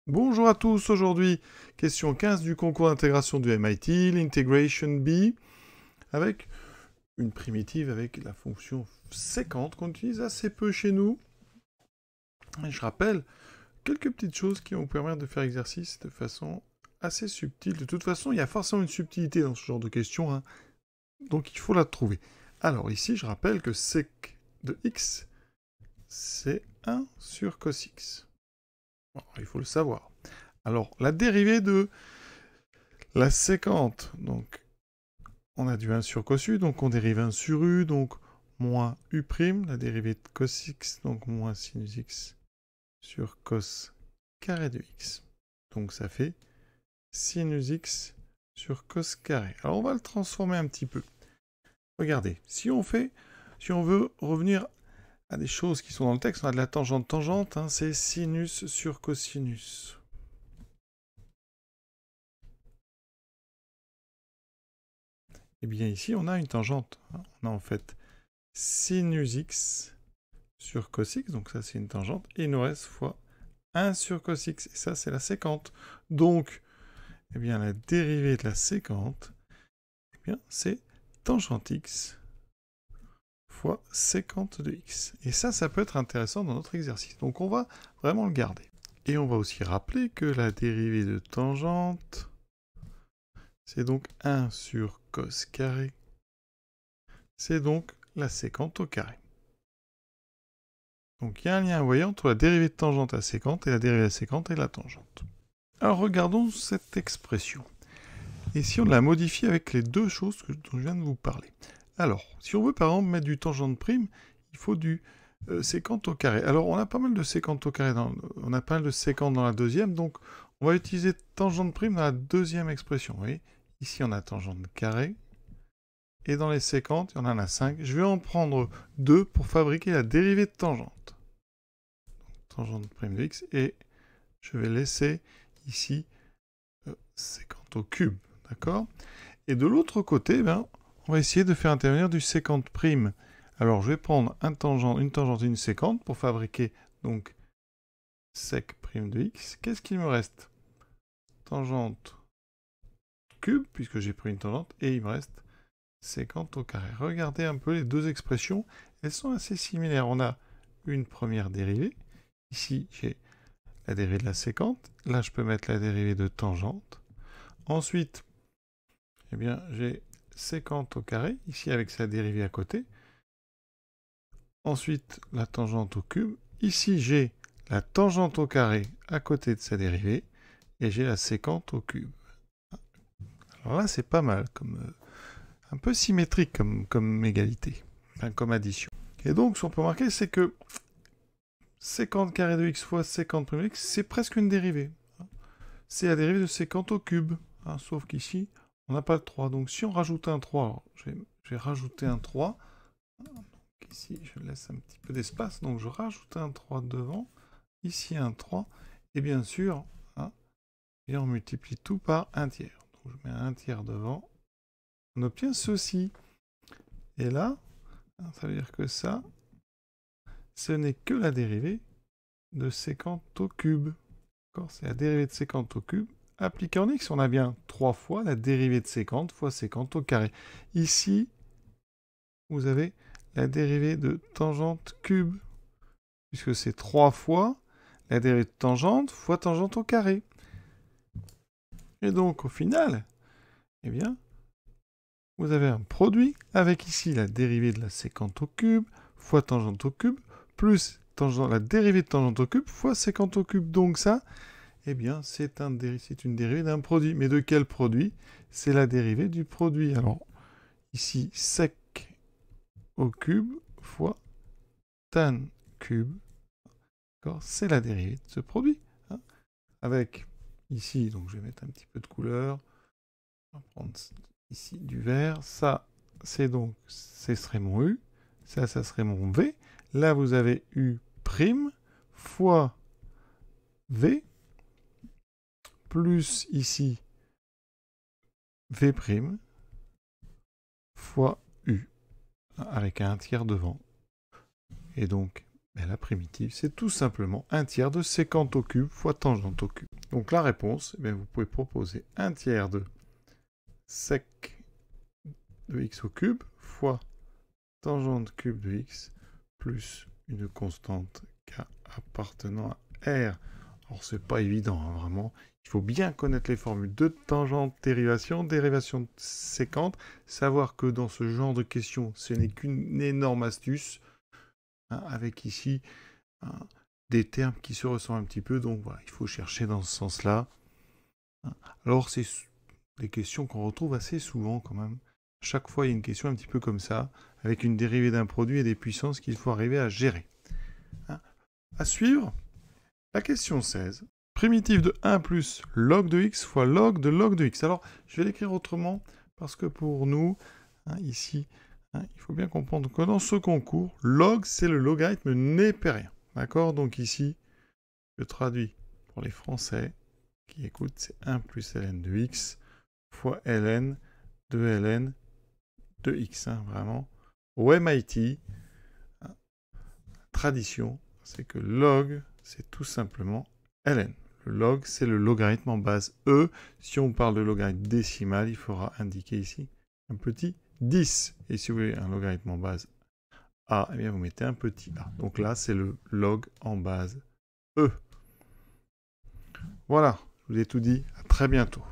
Bonjour à tous, aujourd'hui, question 15 du concours d'intégration du MIT, l'Integration B, avec une primitive avec la fonction séquente qu'on utilise assez peu chez nous. Et je rappelle quelques petites choses qui vont vous permettre de faire exercice de façon assez subtile. De toute façon, il y a forcément une subtilité dans ce genre de questions, hein, donc il faut la trouver. Alors ici, je rappelle que sec de x, c'est 1 sur cos x. Bon, il faut le savoir. Alors, la dérivée de la séquente, donc on a du 1 sur cos u, donc on dérive 1 sur u, donc moins u', la dérivée de cos x, donc moins sinus x sur cos carré de x. Donc ça fait sinus x sur cos carré. Alors on va le transformer un petit peu. Regardez, si on veut revenir à des choses qui sont dans le texte, on a de la tangente, hein, c'est sinus sur cosinus. Et bien ici, on a une tangente. On a en fait sinus x sur cos x, donc ça c'est une tangente, et il nous reste fois 1 sur cos x, et ça c'est la séquente. Donc, eh bien, la dérivée de la séquente, eh bien, c'est tangente x fois séquente de x. Et ça peut être intéressant dans notre exercice. Donc on va vraiment le garder. Et on va aussi rappeler que la dérivée de tangente, c'est donc 1 sur cos carré. C'est donc la séquente au carré. Donc il y a un lien, vous voyez, entre la dérivée de tangente à séquente et la dérivée de la séquente et la tangente. Alors regardons cette expression. Et si on la modifie avec les deux choses dont je viens de vous parler. Alors, si on veut par exemple mettre du tangente prime, il faut du séquente au carré. Alors on a pas mal de séquentes au carré, on a pas mal de séquentes dans la deuxième, donc on va utiliser tangente prime dans la deuxième expression. Vous voyez, ici on a tangente carré, et dans les séquentes, il y en a 5. Je vais en prendre 2 pour fabriquer la dérivée de tangente. Tangente prime de x, et je vais laisser ici séquente au cube, d'accord? Et de l'autre côté, on va essayer de faire intervenir du séquente prime. Alors je vais prendre une tangente et une séquente pour fabriquer donc sec prime de x. Qu'est-ce qu'il me reste? Tangente cube, puisque j'ai pris une tangente, et il me reste séquente au carré. Regardez un peu les deux expressions, elles sont assez similaires. On a une première dérivée. Ici, j'ai la dérivée de la séquente. Là, je peux mettre la dérivée de tangente. Ensuite, eh bien, j'ai séquente au carré, ici avec sa dérivée à côté. Ensuite, la tangente au cube. Ici, j'ai la tangente au carré à côté de sa dérivée. Et j'ai la séquente au cube. Alors là, c'est pas mal, un peu symétrique comme égalité, enfin, comme addition. Et donc, ce qu'on peut remarquer, c'est que séquente carré de x fois séquente prime de x, c'est presque une dérivée. C'est la dérivée de séquente au cube. Sauf qu'ici, on n'a pas le 3. Donc si on rajoute un 3, alors, je vais rajouter un 3. Donc, ici, je laisse un petit peu d'espace. Donc je rajoute un 3 devant. Ici, un 3. Et bien sûr, et on multiplie tout par un tiers. Donc je mets un tiers devant. On obtient ceci. Et là, ça veut dire que ça, ce n'est que la dérivée de séquente au cube. C'est la dérivée de séquente au cube. Appliquée en x, on a bien 3 fois la dérivée de séquente fois séquente au carré. Ici, vous avez la dérivée de tangente cube, puisque c'est 3 fois la dérivée de tangente fois tangente au carré. Et donc, au final, eh bien, vous avez un produit avec ici la dérivée de la séquente au cube fois tangente au cube, plus la dérivée de tangente au cube fois séquente au cube. Donc ça, eh bien, c'est une dérivée d'un produit. Mais de quel produit? C'est la dérivée du produit. Alors, ici, sec au cube fois tan cube. C'est la dérivée de ce produit. Avec ici, donc je vais mettre un petit peu de couleur. On va prendre ici du vert. Ça, ce serait mon U. Ça serait mon V. Là, vous avez U' fois V plus ici V' fois U, avec un tiers devant. Et donc, la primitive, c'est tout simplement un tiers de séquente au cube fois tangente au cube. Donc la réponse, eh vous pouvez proposer 1/3 de sec de x au cube fois tangente cube de x plus une constante k appartenant à R. Alors c'est pas évident, hein, vraiment. Il faut bien connaître les formules de tangente, dérivation, dérivation séquente, savoir que dans ce genre de questions, ce n'est qu'une énorme astuce, hein, avec ici des termes qui se ressemblent un petit peu, donc voilà, il faut chercher dans ce sens-là. Alors c'est des questions qu'on retrouve assez souvent quand même. Chaque fois, il y a une question un petit peu comme ça, avec une dérivée d'un produit et des puissances qu'il faut arriver à gérer. À suivre, la question 16. Primitive de 1 plus log de x fois log de x. Alors, je vais l'écrire autrement, parce que pour nous, ici, il faut bien comprendre que dans ce concours, log, c'est le logarithme népérien. D'accord? Donc ici, je traduis pour les Français qui écoutent, c'est 1 plus ln de x fois ln de x. Vraiment. Au MIT, tradition, c'est que log, c'est tout simplement ln. Le log, c'est le logarithme en base e. Si on parle de logarithme décimal, il faudra indiquer ici un petit 10. Et si vous voulez un logarithme en base a, eh bien vous mettez un petit a. Donc là, c'est le log en base e. Voilà, je vous ai tout dit. À très bientôt.